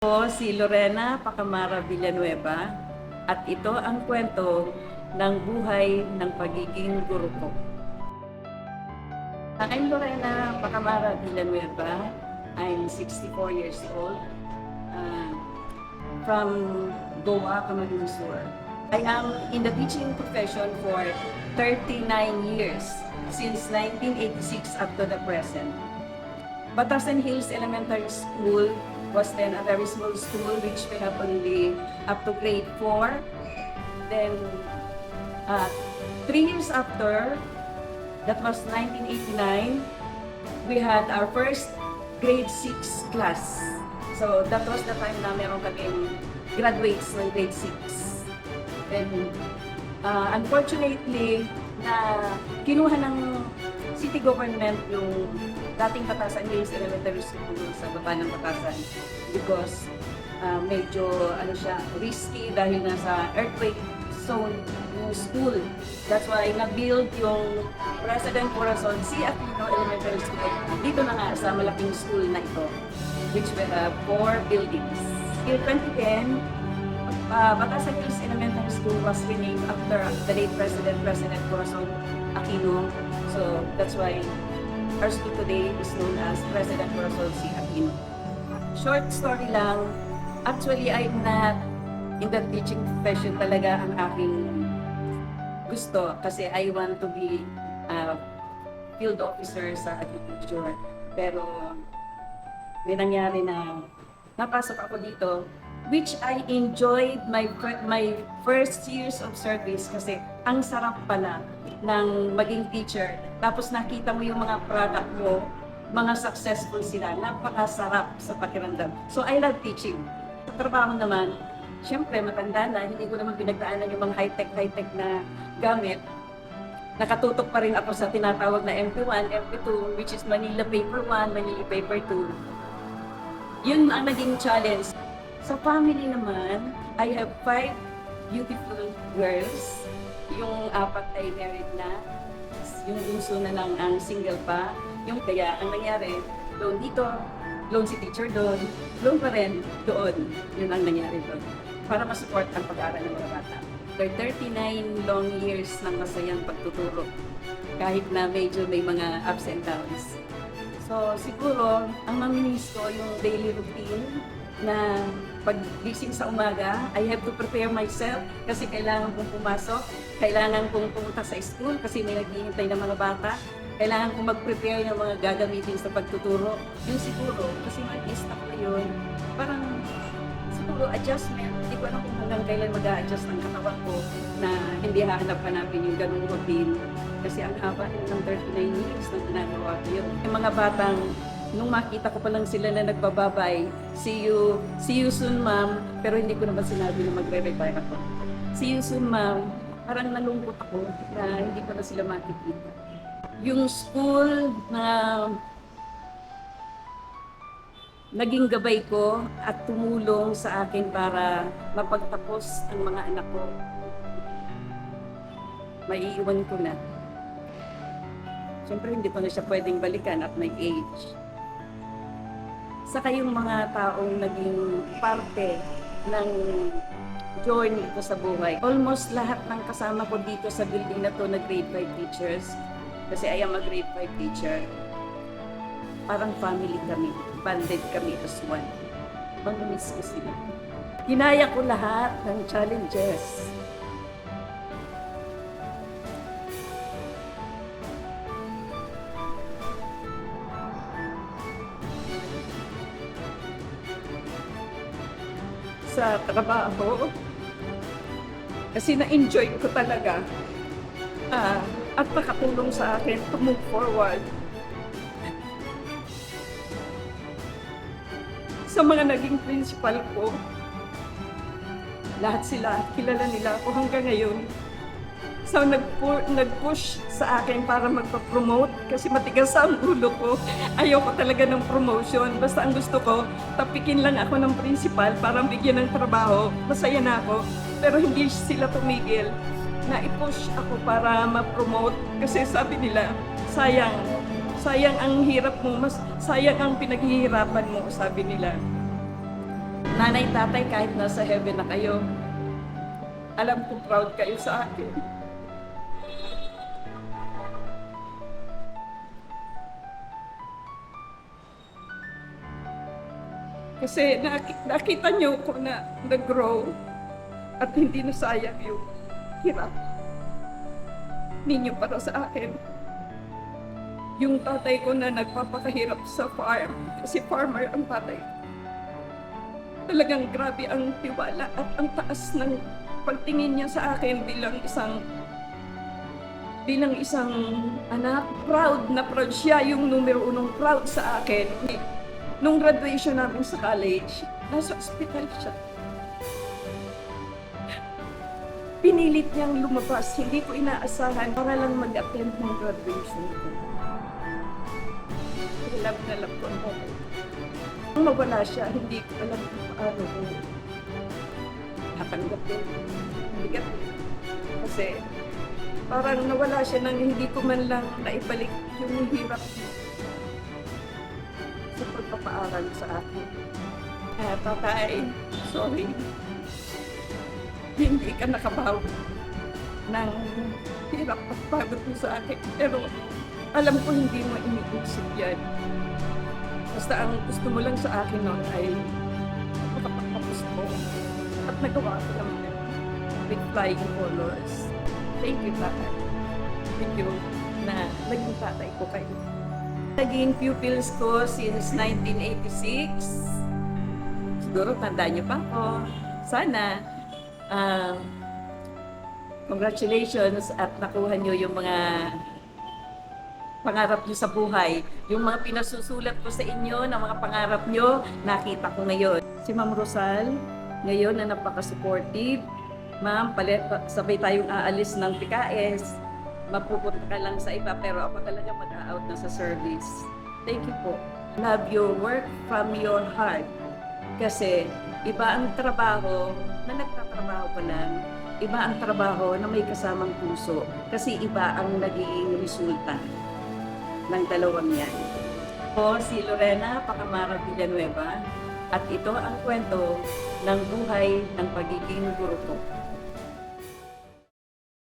Ako si Lorena Pacamara Villanueva at ito ang kwento ng buhay ng pagiging guro ko. I'm Lorena Pacamara Villanueva. I'm 64 years old from Goa, Camarines Sur. I am in the teaching profession for 39 years, since 1986 up to the present. Batasan Hills Elementary School was then a very small school which we have only up to grade 4. Then 3 years after, that was 1989, we had our first grade 6 class. So that was the time na meron kaming graduates ng grade 6. Then unfortunately, na kinuha ng city government yung dating Batasan Hills Elementary School sa baba ng Batasan because medyo risky dahil nasa earthquake zone yung school. That's why na-build yung President Corazon C. Aquino Elementary School dito na nga sa malaking school na ito, which we have 4 buildings. In 2010, Batasan Hills Elementary School was renamed after the late President Corazon Aquino. So that's why our school today is known as President Corazon C. Aquino. Short story lang, actually I'm not in the teaching profession talaga ang aking gusto kasi I want to be a field officer sa agriculture. Pero may nangyari na napasok ako dito, which I enjoyed my first years of service kasi ang sarap pala ng maging teacher. Tapos nakita mo yung mga product mo, mga successful sila, napakasarap sa pakiramdam. So I love teaching. Sa trabaho naman, syempre matanda na, hindi ko naman pinagdaanan yung mga high-tech na gamit. Nakatutok pa rin ako sa tinatawag na MP1, MP2, which is Manila Paper 1, Manila Paper 2. Yun ang naging challenge. Sa family naman, I have 5 beautiful girls. Yung 4 ay married na. Yung bunso na lang ang single pa. Yung kaya ang nangyari, loan dito, loan si teacher doon, loan pa rin doon. Yun ang nangyari doon. Para masupport ang pag-aaral ng mga bata. For 39 long years ng masayang pagtuturo. Kahit na medyo may mga ups and downs. So siguro, ang mamimiss ko yung daily routine na pag-gising sa umaga, I have to prepare myself kasi kailangan kong pumasok, kailangan kong pumunta sa school kasi may naghihintay ng mga bata, kailangan kong mag-prepare ng mga gagamitin sa pagtuturo. Yung siguro, kasi mag-stop na yun, parang siguro adjustment, hindi ko alam kung hanggang kailan mag-a-adjust ng katawan ko na hindi hahanap-hanapin yung ganung routine. Kasi ang haba ng 39 years na ginagawa ko yun. Yung mga batang nung makita ko pa lang sila na nagbababay, see you soon ma'am, pero hindi ko naman sinabi na magre-retire ako. See you soon ma'am, parang nalungkot ako na hindi ko na sila makikita. Yung school na naging gabay ko at tumulong sa akin para mapagtapos ang mga anak ko, maiiwan ko na. Siyempre hindi ko na siya pwedeng balikan at my age. Saka yung mga taong naging parte ng journey ko sa buhay. Almost lahat ng kasama ko dito sa building na to na grade 5 teachers, kasi I am a grade 5 teacher, parang family kami, banded kami as one. Mamimiss ko sila. Ginaya ko lahat ng challenges. Sa trabaho kasi na-enjoy ko talaga at nakatulong sa akin to move forward. Sa mga naging principal ko, lahat sila, kilala nila ako hanggang ngayon. So nag-push sa akin para magpa-promote kasi matigas ang ulo ko. Ayoko talaga ng promotion. Basta ang gusto ko, tapikin lang ako ng principal para bigyan ng trabaho. Masaya na ako. Pero hindi sila tumigil na i-push ako para ma-promote kasi sabi nila, sayang. Sayang ang hirap mo, mas sayang ang pinaghihirapan mo, sabi nila. Nanay, tatay, kahit nasa heaven na kayo, alam ko proud kayo sa akin. Kasi nakita niyo ko na nag-grow at hindi nasayang yung hirap ninyo para sa akin. Yung tatay ko na nagpapakahirap sa farm, kasi farmer ang tatay. Talagang grabe ang tiwala at ang taas ng pagtingin niya sa akin bilang isang anak. Proud na proud siya, yung numero unong proud sa akin. Nung graduation namin sa college, nasa ospital siya. Pinilit niyang lumabas, hindi ko inaasahan para lang mag-attend ng graduation ko. Love na love ko ang tatay. Nung mawala siya, hindi ko alam kung paano ko tatanggapin. Bigat. Kasi parang nawala siya nang hindi ko man lang naibalik yung hirap sa pagpapaaral sa akin. Tatay, sorry. Hindi ka nakabawi ng hirap at pagod mo sa akin. Pero alam ko hindi mo iniisip yan. Basta ang gusto mo lang sa akin noon ay makapagtapos ko. At nagawa ko naman with flying colors. Thank you, tatay. Thank you na naging tatay ko kayo. Naging pupils ko since 1986. Siguro tandaan niyo pa ako. Sana. Congratulations at nakuha niyo yung mga pangarap niyo sa buhay. Yung mga pinasusulat ko sa inyo na mga pangarap niyo, nakita ko ngayon. Si Ma'am Rosal, ngayon na napaka-supportive. Ma'am, sabay tayong aalis ng PKS. Mapupunta ka lang sa iba, pero ako talaga mag-out na sa service. Thank you po. Love your work from your heart. Kasi iba ang trabaho na nagtatrabaho ka lang. Iba ang trabaho na may kasamang puso. Kasi iba ang naging resulta ng dalawang yan. Ako si Lorena Pacamara Villanueva at ito ang kwento ng buhay ng pagiging guro ko.